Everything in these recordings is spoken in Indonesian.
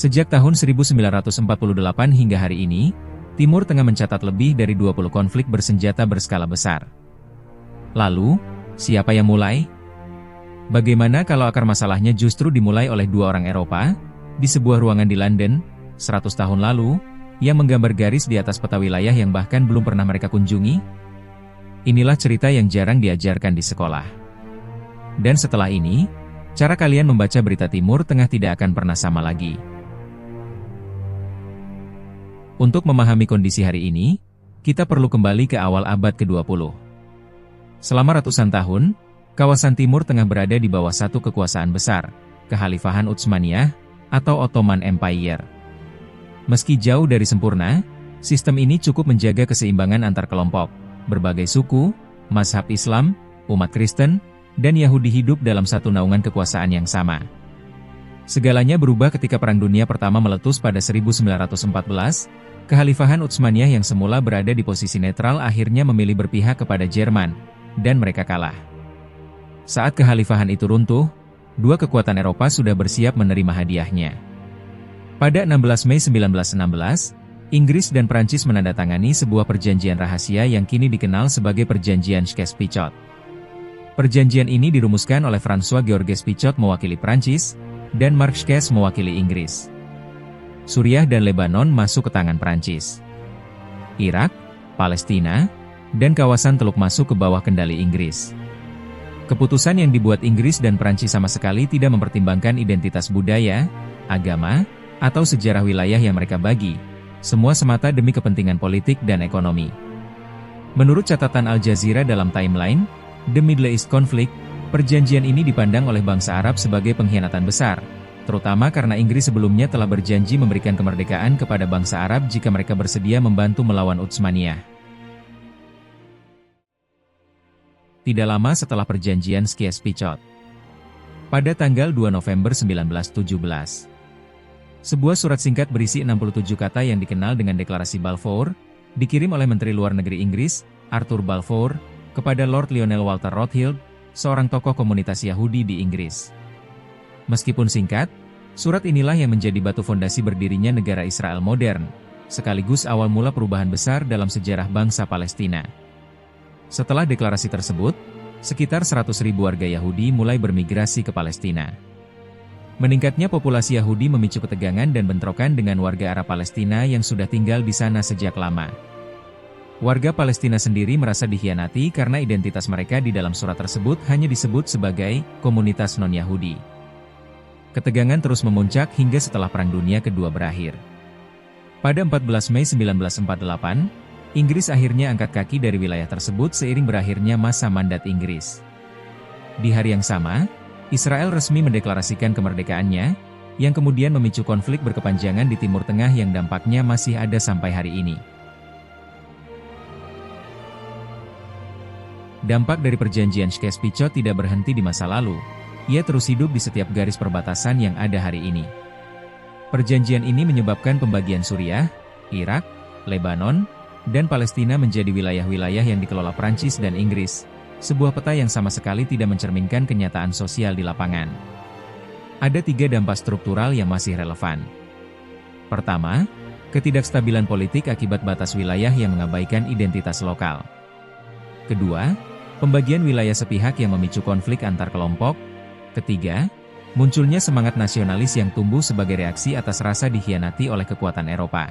Sejak tahun 1948 hingga hari ini, Timur Tengah mencatat lebih dari 20 konflik bersenjata berskala besar. Lalu, siapa yang mulai? Bagaimana kalau akar masalahnya justru dimulai oleh dua orang Eropa, di sebuah ruangan di London, 100 tahun lalu, yang menggambar garis di atas peta wilayah yang bahkan belum pernah mereka kunjungi? Inilah cerita yang jarang diajarkan di sekolah. Dan setelah ini, cara kalian membaca berita Timur Tengah tidak akan pernah sama lagi. Untuk memahami kondisi hari ini, kita perlu kembali ke awal abad ke-20. Selama ratusan tahun, kawasan Timur Tengah berada di bawah satu kekuasaan besar, Kekhalifahan Utsmaniyah, atau Ottoman Empire. Meski jauh dari sempurna, sistem ini cukup menjaga keseimbangan antar kelompok, berbagai suku, mazhab Islam, umat Kristen, dan Yahudi hidup dalam satu naungan kekuasaan yang sama. Segalanya berubah ketika Perang Dunia Pertama meletus pada 1914, Kekhalifahan Utsmaniyah yang semula berada di posisi netral akhirnya memilih berpihak kepada Jerman, dan mereka kalah. Saat kekhalifahan itu runtuh, dua kekuatan Eropa sudah bersiap menerima hadiahnya. Pada 16 Mei 1916, Inggris dan Prancis menandatangani sebuah perjanjian rahasia yang kini dikenal sebagai Perjanjian Sykes-Picot. Perjanjian ini dirumuskan oleh François-Georges Picot mewakili Prancis, dan Marc Sykes mewakili Inggris. Suriah dan Lebanon masuk ke tangan Prancis. Irak, Palestina, dan kawasan Teluk masuk ke bawah kendali Inggris. Keputusan yang dibuat Inggris dan Prancis sama sekali tidak mempertimbangkan identitas budaya, agama, atau sejarah wilayah yang mereka bagi, semua semata demi kepentingan politik dan ekonomi. Menurut catatan Al Jazeera dalam timeline, The Middle East Conflict, perjanjian ini dipandang oleh bangsa Arab sebagai pengkhianatan besar, terutama karena Inggris sebelumnya telah berjanji memberikan kemerdekaan kepada bangsa Arab jika mereka bersedia membantu melawan Utsmaniyah. Tidak lama setelah perjanjian Sykes-Picot, pada tanggal 2 November 1917, sebuah surat singkat berisi 67 kata yang dikenal dengan Deklarasi Balfour, dikirim oleh Menteri Luar Negeri Inggris, Arthur Balfour, kepada Lord Lionel Walter Rothschild, seorang tokoh komunitas Yahudi di Inggris. Meskipun singkat, surat inilah yang menjadi batu fondasi berdirinya negara Israel modern, sekaligus awal mula perubahan besar dalam sejarah bangsa Palestina. Setelah deklarasi tersebut, sekitar 100.000 warga Yahudi mulai bermigrasi ke Palestina. Meningkatnya populasi Yahudi memicu ketegangan dan bentrokan dengan warga Arab Palestina yang sudah tinggal di sana sejak lama. Warga Palestina sendiri merasa dikhianati karena identitas mereka di dalam surat tersebut hanya disebut sebagai komunitas non-Yahudi. Ketegangan terus memuncak hingga setelah Perang Dunia Kedua berakhir. Pada 14 Mei 1948, Inggris akhirnya angkat kaki dari wilayah tersebut seiring berakhirnya masa mandat Inggris. Di hari yang sama, Israel resmi mendeklarasikan kemerdekaannya, yang kemudian memicu konflik berkepanjangan di Timur Tengah yang dampaknya masih ada sampai hari ini. Dampak dari perjanjian Sykes-Picot tidak berhenti di masa lalu, ia terus hidup di setiap garis perbatasan yang ada hari ini. Perjanjian ini menyebabkan pembagian Suriah, Irak, Lebanon, dan Palestina menjadi wilayah-wilayah yang dikelola Prancis dan Inggris, sebuah peta yang sama sekali tidak mencerminkan kenyataan sosial di lapangan. Ada 3 dampak struktural yang masih relevan. Pertama, ketidakstabilan politik akibat batas wilayah yang mengabaikan identitas lokal. Kedua, pembagian wilayah sepihak yang memicu konflik antar kelompok. Ketiga, munculnya semangat nasionalis yang tumbuh sebagai reaksi atas rasa dikhianati oleh kekuatan Eropa.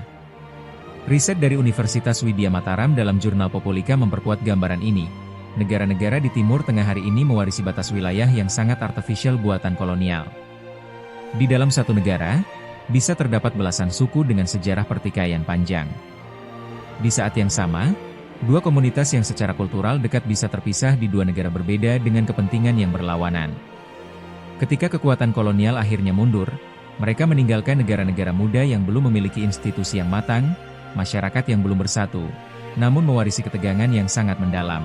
Riset dari Universitas Widya Mataram dalam jurnal Populika memperkuat gambaran ini. Negara-negara di Timur Tengah hari ini mewarisi batas wilayah yang sangat artifisial buatan kolonial. Di dalam satu negara, bisa terdapat belasan suku dengan sejarah pertikaian panjang. Di saat yang sama, dua komunitas yang secara kultural dekat bisa terpisah di dua negara berbeda dengan kepentingan yang berlawanan. Ketika kekuatan kolonial akhirnya mundur, mereka meninggalkan negara-negara muda yang belum memiliki institusi yang matang, masyarakat yang belum bersatu, namun mewarisi ketegangan yang sangat mendalam.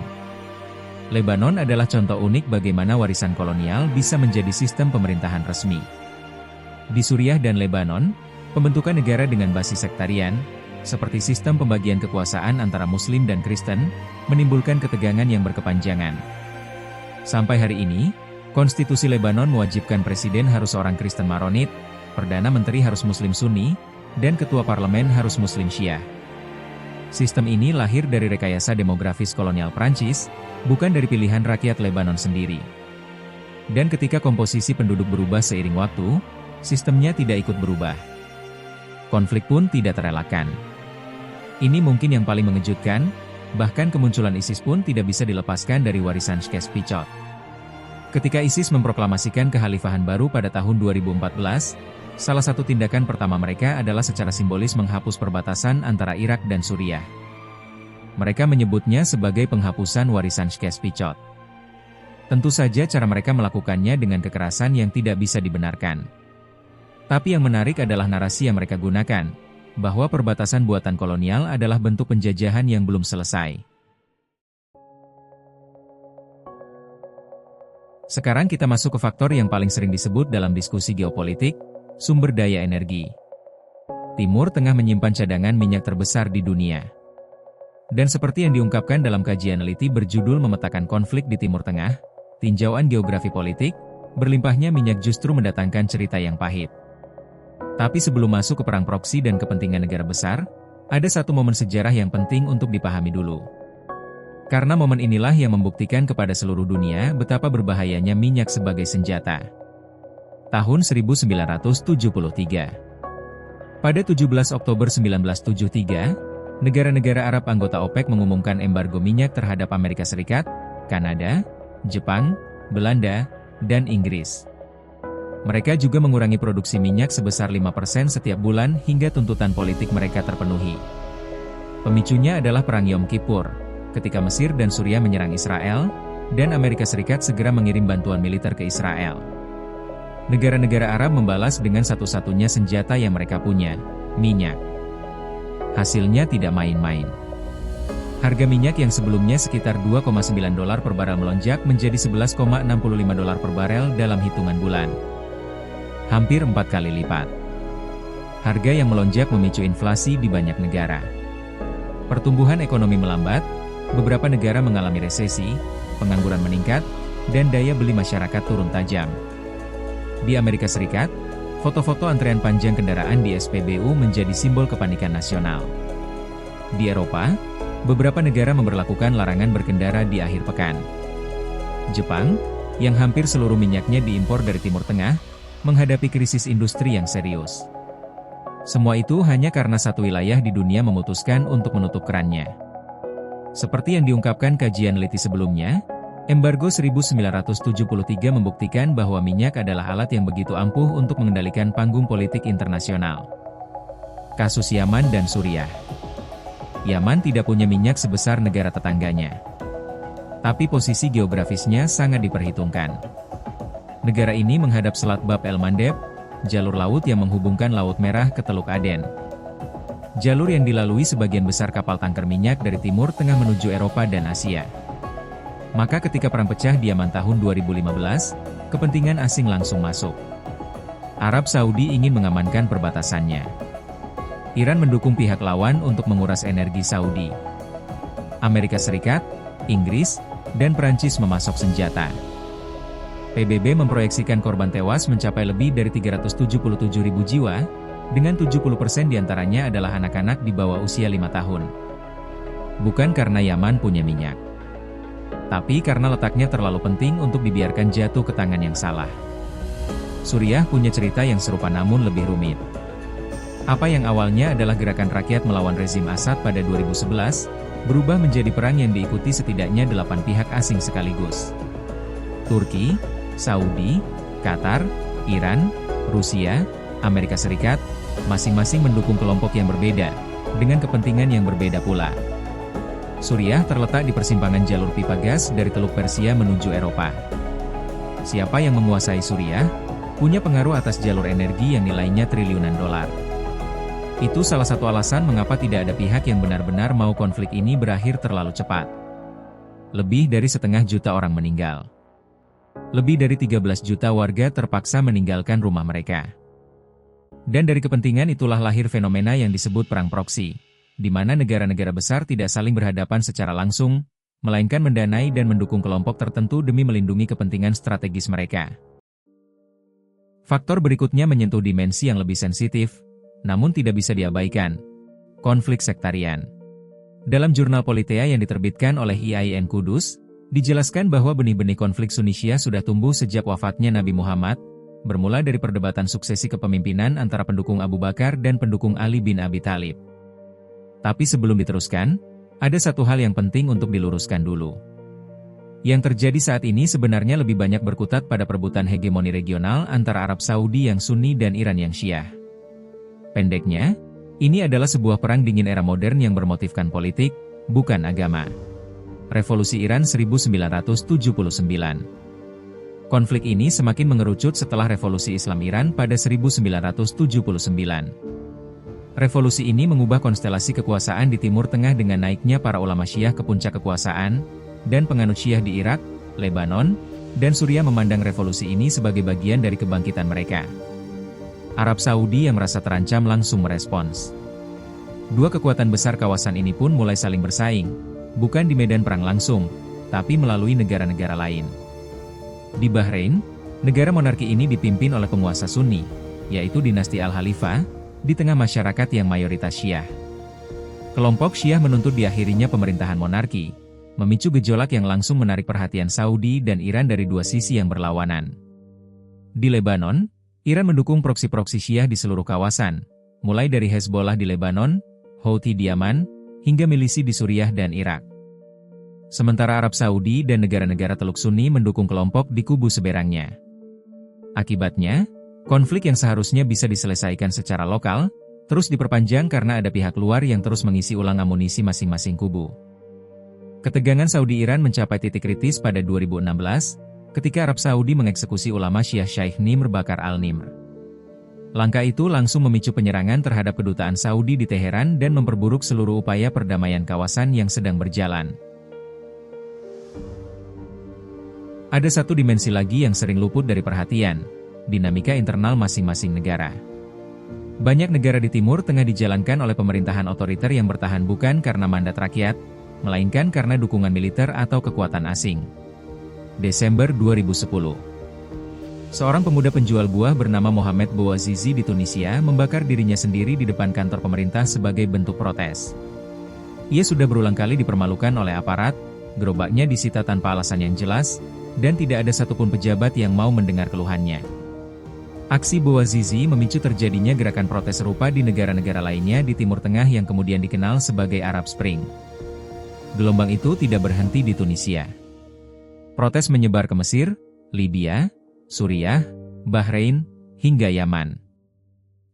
Lebanon adalah contoh unik bagaimana warisan kolonial bisa menjadi sistem pemerintahan resmi. Di Suriah dan Lebanon, pembentukan negara dengan basis sektarian, seperti sistem pembagian kekuasaan antara Muslim dan Kristen, menimbulkan ketegangan yang berkepanjangan. Sampai hari ini, Konstitusi Lebanon mewajibkan presiden harus orang Kristen Maronit, Perdana Menteri harus Muslim Sunni, dan Ketua Parlemen harus Muslim Syiah. Sistem ini lahir dari rekayasa demografis kolonial Prancis, bukan dari pilihan rakyat Lebanon sendiri. Dan ketika komposisi penduduk berubah seiring waktu, sistemnya tidak ikut berubah. Konflik pun tidak terelakkan. Ini mungkin yang paling mengejutkan, bahkan kemunculan ISIS pun tidak bisa dilepaskan dari warisan Shkes-Pichot. Ketika ISIS memproklamasikan kekhalifahan baru pada tahun 2014, salah satu tindakan pertama mereka adalah secara simbolis menghapus perbatasan antara Irak dan Suriah. Mereka menyebutnya sebagai penghapusan warisan Shkes-Pichot. Tentu saja cara mereka melakukannya dengan kekerasan yang tidak bisa dibenarkan. Tapi yang menarik adalah narasi yang mereka gunakan, bahwa perbatasan buatan kolonial adalah bentuk penjajahan yang belum selesai. Sekarang kita masuk ke faktor yang paling sering disebut dalam diskusi geopolitik, sumber daya energi. Timur Tengah menyimpan cadangan minyak terbesar di dunia. Dan seperti yang diungkapkan dalam kajian teliti berjudul Memetakan Konflik di Timur Tengah, Tinjauan Geografi Politik, berlimpahnya minyak justru mendatangkan cerita yang pahit. Tapi sebelum masuk ke perang proksi dan kepentingan negara besar, ada satu momen sejarah yang penting untuk dipahami dulu. Karena momen inilah yang membuktikan kepada seluruh dunia betapa berbahayanya minyak sebagai senjata. Tahun 1973. Pada 17 Oktober 1973, negara-negara Arab anggota OPEC mengumumkan embargo minyak terhadap Amerika Serikat, Kanada, Jepang, Belanda, dan Inggris. Mereka juga mengurangi produksi minyak sebesar 5% setiap bulan hingga tuntutan politik mereka terpenuhi. Pemicunya adalah Perang Yom Kippur, ketika Mesir dan Suriah menyerang Israel, dan Amerika Serikat segera mengirim bantuan militer ke Israel. Negara-negara Arab membalas dengan satu-satunya senjata yang mereka punya, minyak. Hasilnya tidak main-main. Harga minyak yang sebelumnya sekitar $2,9 per barel melonjak menjadi $11,65 per barel dalam hitungan bulan. Hampir 4 kali lipat. Harga yang melonjak memicu inflasi di banyak negara. Pertumbuhan ekonomi melambat, beberapa negara mengalami resesi, pengangguran meningkat, dan daya beli masyarakat turun tajam. Di Amerika Serikat, foto-foto antrean panjang kendaraan di SPBU menjadi simbol kepanikan nasional. Di Eropa, beberapa negara memberlakukan larangan berkendara di akhir pekan. Jepang, yang hampir seluruh minyaknya diimpor dari Timur Tengah, menghadapi krisis industri yang serius. Semua itu hanya karena satu wilayah di dunia memutuskan untuk menutup kerannya. Seperti yang diungkapkan kajian teliti sebelumnya, embargo 1973 membuktikan bahwa minyak adalah alat yang begitu ampuh untuk mengendalikan panggung politik internasional. Kasus Yaman dan Suriah. Yaman tidak punya minyak sebesar negara tetangganya. Tapi posisi geografisnya sangat diperhitungkan. Negara ini menghadap Selat Bab el-Mandeb, jalur laut yang menghubungkan Laut Merah ke Teluk Aden. Jalur yang dilalui sebagian besar kapal tanker minyak dari Timur Tengah menuju Eropa dan Asia. Maka ketika perang pecah di Yaman tahun 2015, kepentingan asing langsung masuk. Arab Saudi ingin mengamankan perbatasannya. Iran mendukung pihak lawan untuk menguras energi Saudi. Amerika Serikat, Inggris, dan Prancis memasok senjata. PBB memproyeksikan korban tewas mencapai lebih dari 377.000 jiwa, dengan 70% diantaranya adalah anak-anak di bawah usia 5 tahun. Bukan karena Yaman punya minyak, tapi karena letaknya terlalu penting untuk dibiarkan jatuh ke tangan yang salah. Suriah punya cerita yang serupa namun lebih rumit. Apa yang awalnya adalah gerakan rakyat melawan rezim Assad pada 2011, berubah menjadi perang yang diikuti setidaknya 8 pihak asing sekaligus. Turki, Saudi, Qatar, Iran, Rusia, Amerika Serikat, masing-masing mendukung kelompok yang berbeda, dengan kepentingan yang berbeda pula. Suriah terletak di persimpangan jalur pipa gas dari Teluk Persia menuju Eropa. Siapa yang menguasai Suriah, punya pengaruh atas jalur energi yang nilainya triliunan dolar. Itu salah satu alasan mengapa tidak ada pihak yang benar-benar mau konflik ini berakhir terlalu cepat. Lebih dari 500.000 orang meninggal. Lebih dari 13 juta warga terpaksa meninggalkan rumah mereka. Dan dari kepentingan itulah lahir fenomena yang disebut perang proksi, di mana negara-negara besar tidak saling berhadapan secara langsung, melainkan mendanai dan mendukung kelompok tertentu demi melindungi kepentingan strategis mereka. Faktor berikutnya menyentuh dimensi yang lebih sensitif, namun tidak bisa diabaikan. Konflik sektarian. Dalam jurnal Politea yang diterbitkan oleh IAIN Kudus, dijelaskan bahwa benih-benih konflik Sunni Syiah sudah tumbuh sejak wafatnya Nabi Muhammad, bermula dari perdebatan suksesi kepemimpinan antara pendukung Abu Bakar dan pendukung Ali bin Abi Thalib. Tapi sebelum diteruskan, ada satu hal yang penting untuk diluruskan dulu. Yang terjadi saat ini sebenarnya lebih banyak berkutat pada perebutan hegemoni regional antara Arab Saudi yang Sunni dan Iran yang Syiah. Pendeknya, ini adalah sebuah perang dingin era modern yang bermotifkan politik, bukan agama. Revolusi Iran 1979. Konflik ini semakin mengerucut setelah Revolusi Islam Iran pada 1979. Revolusi ini mengubah konstelasi kekuasaan di Timur Tengah dengan naiknya para ulama Syiah ke puncak kekuasaan, dan penganut Syiah di Irak, Lebanon, dan Suriah memandang revolusi ini sebagai bagian dari kebangkitan mereka. Arab Saudi yang merasa terancam langsung merespons. Dua kekuatan besar kawasan ini pun mulai saling bersaing, bukan di medan perang langsung, tapi melalui negara-negara lain. Di Bahrain, negara monarki ini dipimpin oleh penguasa Sunni, yaitu dinasti Al-Khalifah, di tengah masyarakat yang mayoritas Syiah. Kelompok Syiah menuntut diakhirinya pemerintahan monarki, memicu gejolak yang langsung menarik perhatian Saudi dan Iran dari dua sisi yang berlawanan. Di Lebanon, Iran mendukung proksi-proksi Syiah di seluruh kawasan, mulai dari Hezbollah di Lebanon, Houthi di Yaman, hingga milisi di Suriah dan Irak. Sementara Arab Saudi dan negara-negara Teluk Sunni mendukung kelompok di kubu seberangnya. Akibatnya, konflik yang seharusnya bisa diselesaikan secara lokal, terus diperpanjang karena ada pihak luar yang terus mengisi ulang amunisi masing-masing kubu. Ketegangan Saudi-Iran mencapai titik kritis pada 2016, ketika Arab Saudi mengeksekusi ulama Syiah Syekh Nimr Bakar al-Nimr. Langkah itu langsung memicu penyerangan terhadap kedutaan Saudi di Teheran dan memperburuk seluruh upaya perdamaian kawasan yang sedang berjalan. Ada satu dimensi lagi yang sering luput dari perhatian, dinamika internal masing-masing negara. Banyak negara di Timur Tengah dijalankan oleh pemerintahan otoriter yang bertahan bukan karena mandat rakyat, melainkan karena dukungan militer atau kekuatan asing. Desember 2010. Seorang pemuda penjual buah bernama Mohamed Bouazizi di Tunisia membakar dirinya sendiri di depan kantor pemerintah sebagai bentuk protes. Ia sudah berulang kali dipermalukan oleh aparat, gerobaknya disita tanpa alasan yang jelas, dan tidak ada satupun pejabat yang mau mendengar keluhannya. Aksi Bouazizi memicu terjadinya gerakan protes serupa di negara-negara lainnya di Timur Tengah yang kemudian dikenal sebagai Arab Spring. Gelombang itu tidak berhenti di Tunisia. Protes menyebar ke Mesir, Libya, Suriah, Bahrain, hingga Yaman.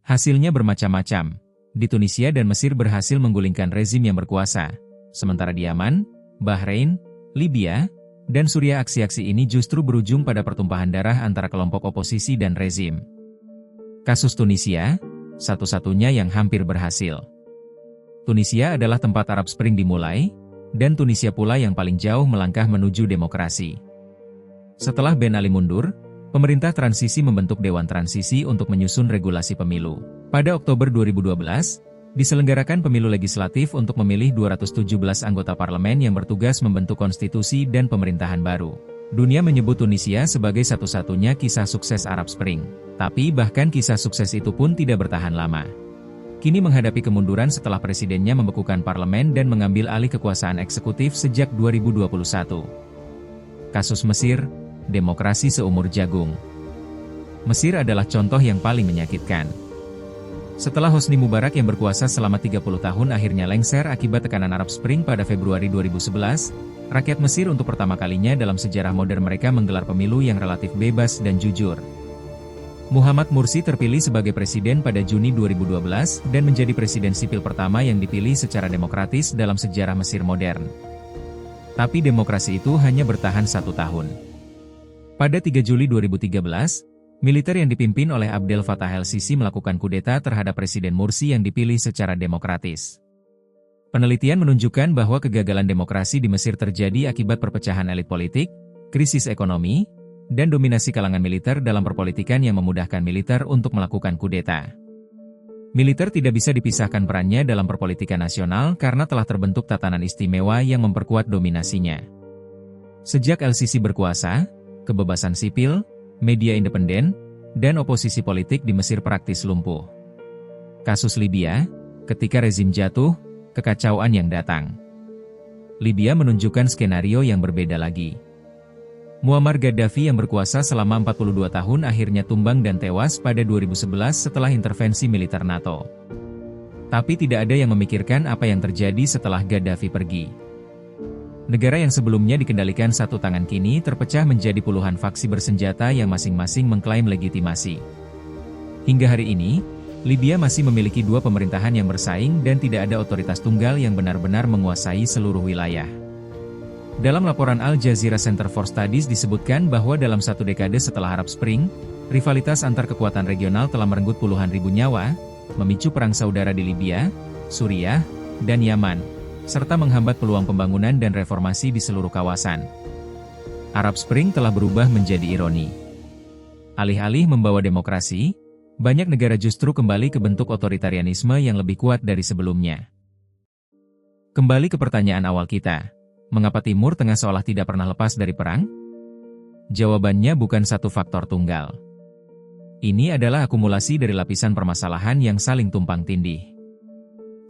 Hasilnya bermacam-macam. Di Tunisia dan Mesir berhasil menggulingkan rezim yang berkuasa. Sementara di Yaman, Bahrain, Libya, dan Suriah aksi-aksi ini justru berujung pada pertumpahan darah antara kelompok oposisi dan rezim. Kasus Tunisia, satu-satunya yang hampir berhasil. Tunisia adalah tempat Arab Spring dimulai, dan Tunisia pula yang paling jauh melangkah menuju demokrasi. Setelah Ben Ali mundur, pemerintah transisi membentuk Dewan Transisi untuk menyusun regulasi pemilu. Pada Oktober 2012, diselenggarakan pemilu legislatif untuk memilih 217 anggota parlemen yang bertugas membentuk konstitusi dan pemerintahan baru. Dunia menyebut Tunisia sebagai satu-satunya kisah sukses Arab Spring. Tapi bahkan kisah sukses itu pun tidak bertahan lama. Kini menghadapi kemunduran setelah presidennya membekukan parlemen dan mengambil alih kekuasaan eksekutif sejak 2021. Kasus Mesir, demokrasi seumur jagung. Mesir adalah contoh yang paling menyakitkan. Setelah Hosni Mubarak yang berkuasa selama 30 tahun akhirnya lengser akibat tekanan Arab Spring pada Februari 2011, rakyat Mesir untuk pertama kalinya dalam sejarah modern mereka menggelar pemilu yang relatif bebas dan jujur. Muhammad Mursi terpilih sebagai presiden pada Juni 2012 dan menjadi presiden sipil pertama yang dipilih secara demokratis dalam sejarah Mesir modern. Tapi demokrasi itu hanya bertahan 1 tahun. Pada 3 Juli 2013, militer yang dipimpin oleh Abdel Fattah el-Sisi melakukan kudeta terhadap Presiden Mursi yang dipilih secara demokratis. Penelitian menunjukkan bahwa kegagalan demokrasi di Mesir terjadi akibat perpecahan elit politik, krisis ekonomi, dan dominasi kalangan militer dalam perpolitikan yang memudahkan militer untuk melakukan kudeta. Militer tidak bisa dipisahkan perannya dalam perpolitikan nasional karena telah terbentuk tatanan istimewa yang memperkuat dominasinya. Sejak el-Sisi berkuasa, kebebasan sipil, media independen, dan oposisi politik di Mesir praktis lumpuh. Kasus Libya, ketika rezim jatuh, kekacauan yang datang. Libya menunjukkan skenario yang berbeda lagi. Muammar Gaddafi yang berkuasa selama 42 tahun akhirnya tumbang dan tewas pada 2011 setelah intervensi militer NATO. Tapi tidak ada yang memikirkan apa yang terjadi setelah Gaddafi pergi. Negara yang sebelumnya dikendalikan satu tangan kini terpecah menjadi puluhan faksi bersenjata yang masing-masing mengklaim legitimasi. Hingga hari ini, Libya masih memiliki dua pemerintahan yang bersaing dan tidak ada otoritas tunggal yang benar-benar menguasai seluruh wilayah. Dalam laporan Al Jazeera Center for Studies disebutkan bahwa dalam satu dekade setelah Arab Spring, rivalitas antar kekuatan regional telah merenggut puluhan ribu nyawa, memicu perang saudara di Libya, Suriah, dan Yaman, serta menghambat peluang pembangunan dan reformasi di seluruh kawasan. Arab Spring telah berubah menjadi ironi. Alih-alih membawa demokrasi, banyak negara justru kembali ke bentuk otoritarianisme yang lebih kuat dari sebelumnya. Kembali ke pertanyaan awal kita. Mengapa Timur Tengah seolah tidak pernah lepas dari perang? Jawabannya bukan satu faktor tunggal. Ini adalah akumulasi dari lapisan permasalahan yang saling tumpang tindih.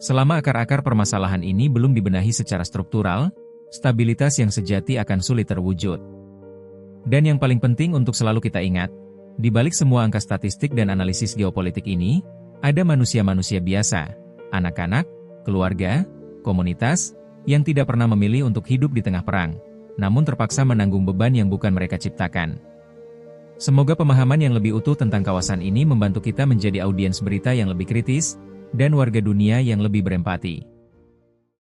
Selama akar-akar permasalahan ini belum dibenahi secara struktural, stabilitas yang sejati akan sulit terwujud. Dan yang paling penting untuk selalu kita ingat, di balik semua angka statistik dan analisis geopolitik ini, ada manusia-manusia biasa, anak-anak, keluarga, komunitas, yang tidak pernah memilih untuk hidup di tengah perang, namun terpaksa menanggung beban yang bukan mereka ciptakan. Semoga pemahaman yang lebih utuh tentang kawasan ini membantu kita menjadi audiens berita yang lebih kritis, dan warga dunia yang lebih berempati.